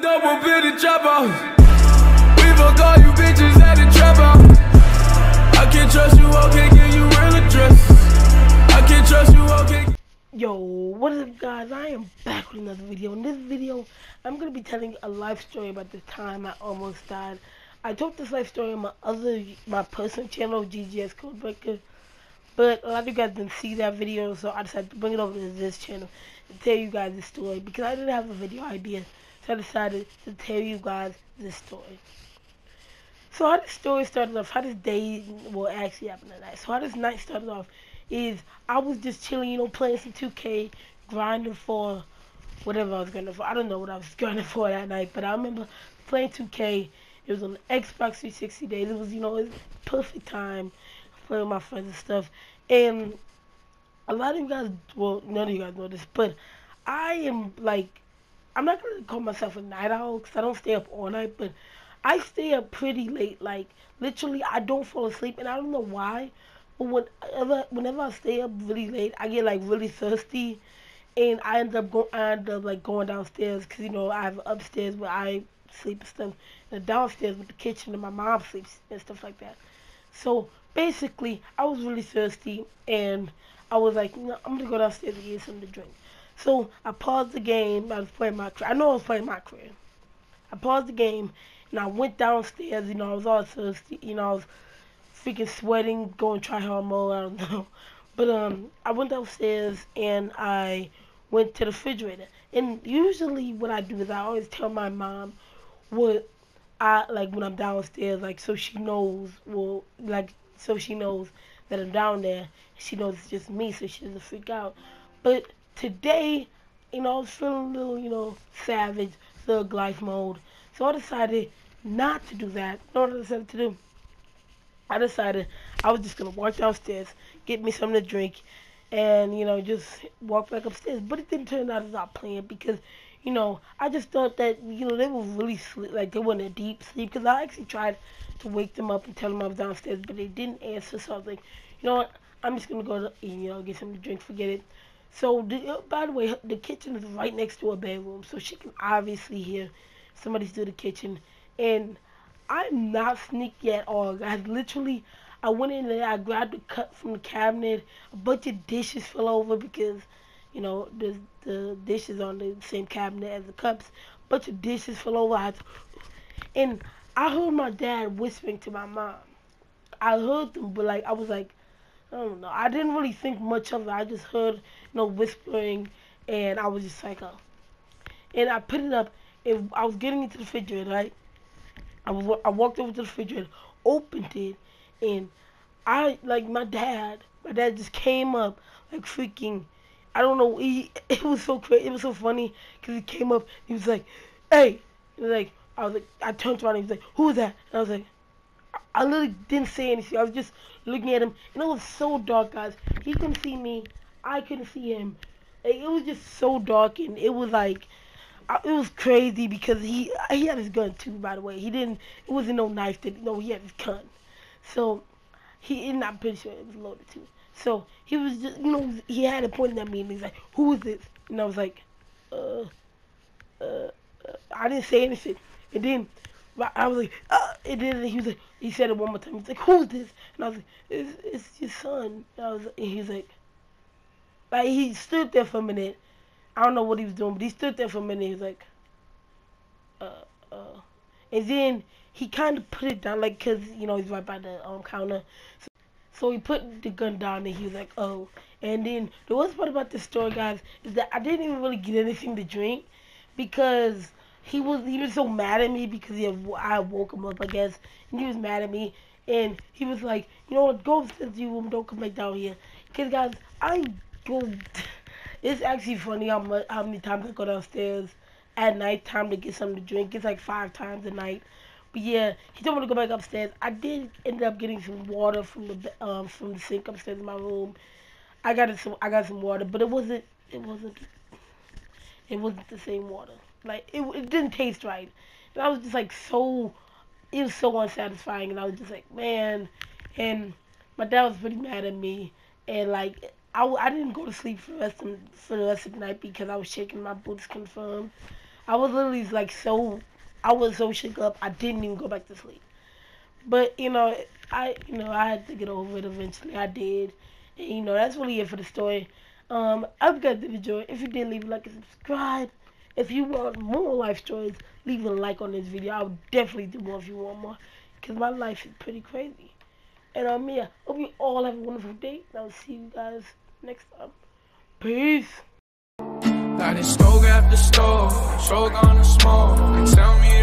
double bit of trouble. We fuck all you bitches at the trouble. I can't trust you, okay, give you real address. I can't trust you, okay. Yo, what is up guys? I am back with another video. In this video, I'm going to be telling a life story about the time I almost died. I told this life story on my personal channel, GGS Codebreaker, but a lot of you guys didn't see that video, so I decided to bring it over to this channel to tell you guys this story because I didn't have a video idea, so I decided to tell you guys this story. So how this story started off, how this day will actually happen tonight. So how this night started off is I was just chilling, playing some 2K, grinding for whatever I was grinding for. I don't know what I was grinding for that night, but I remember playing 2K. It was on the Xbox 360 days. It was, it was perfect time playing with my friends and stuff. And a lot of you guys, well, none of you guys know this, but I am like, I'm not going to call myself a night owl because I don't stay up all night, but I stay up pretty late. Like, literally, I don't fall asleep, and I don't know why. But whenever I stay up really late, I get like really thirsty, and I end up going downstairs because I have upstairs where I sleep and stuff, and downstairs with the kitchen and my mom sleeps and stuff like that. So basically, I was really thirsty, and I was like, I'm gonna go downstairs and get something to drink. So I paused the game. I was playing my career. I know I was playing my career. I paused the game, and I went downstairs. I was all thirsty. I was freaking sweating, going try hard mode, I don't know. But I went downstairs and I went to the refrigerator. And usually what I do is I always tell my mom what I like when I'm downstairs, like so she knows so she knows that I'm down there. She knows it's just me, so she doesn't freak out. But today, I was feeling a little, savage, thug life mode. So I decided not to do that. You know what I decided to do? I decided I was just going to walk downstairs, get me something to drink, and, just walk back upstairs. But it didn't turn out as I planned because, I just thought that, they were really sleep, like they were in a deep sleep. Because I actually tried to wake them up and tell them I was downstairs, but they didn't answer. So I was like, you know what, I'm just going to go to, get something to drink, forget it. So, by the way, the kitchen is right next to her bedroom, so she can obviously hear somebody through the kitchen. And I'm not sneaky at all, guys. Literally, I went in there, I grabbed a cup from the cabinet, a bunch of dishes fell over because, the dishes on the same cabinet as the cups. A bunch of dishes fell over. And I heard my dad whispering to my mom. I heard them, but I was like, I don't know. I didn't really think much of it. I just heard, whispering, and I was just like, oh. And I put it up, and I was getting into the refrigerator, right? I walked over to the refrigerator, opened it, and my dad just came up, freaking, I don't know, it was so crazy, it was so funny, because he came up, he was like, hey, I turned around, and he was like, who is that? And I was like, I literally didn't say anything, I was just looking at him, and it was so dark, guys. He couldn't see me, I couldn't see him. It was just so dark, and it was like, it was crazy because he had his gun too, by the way. It wasn't no knife, he had his gun. So, and I'm pretty sure it was loaded too. So, he was just, he had it pointing at me and he's like, who is this? And I was like, I didn't say anything. And then, I was like, and then he said it one more time. He's like, who's this? And I was like, it's your son. And he's like, he stood there for a minute. I don't know what he was doing, but he stood there for a minute. He was like, and then he kind of put it down, cause he's right by the counter. So he put the gun down, and he was like, oh. And then the worst part about this story, guys, is that I didn't even really get anything to drink because he was so mad at me because I woke him up, I guess, and he was mad at me, and he was like, you know what, go upstairs to your room, don't come back down here, cause guys, it's actually funny how many times I go downstairs at night time to get something to drink. It's like 5 times a night. But yeah, he told me to go back upstairs. I did end up getting some water from the sink upstairs in my room. I got some water, but it wasn't the same water. It didn't taste right. And I was just it was so unsatisfying, and I was just like, man. And my dad was pretty mad at me, and I didn't go to sleep for the rest of the night because I was shaking my boots confirmed. I was literally like I was so shook up, I didn't even go back to sleep. But I had to get over it eventually. I did. And, that's really it for the story. I hope you guys did enjoy. If you did, leave a like and subscribe. If you want more life stories, leave a like on this video. I'll definitely do more if you want more, because my life is pretty crazy. And yeah, hope you all have a wonderful day. And I'll see you guys next time. Peace. Got it stove after stove, stroke on the smoke. Tell me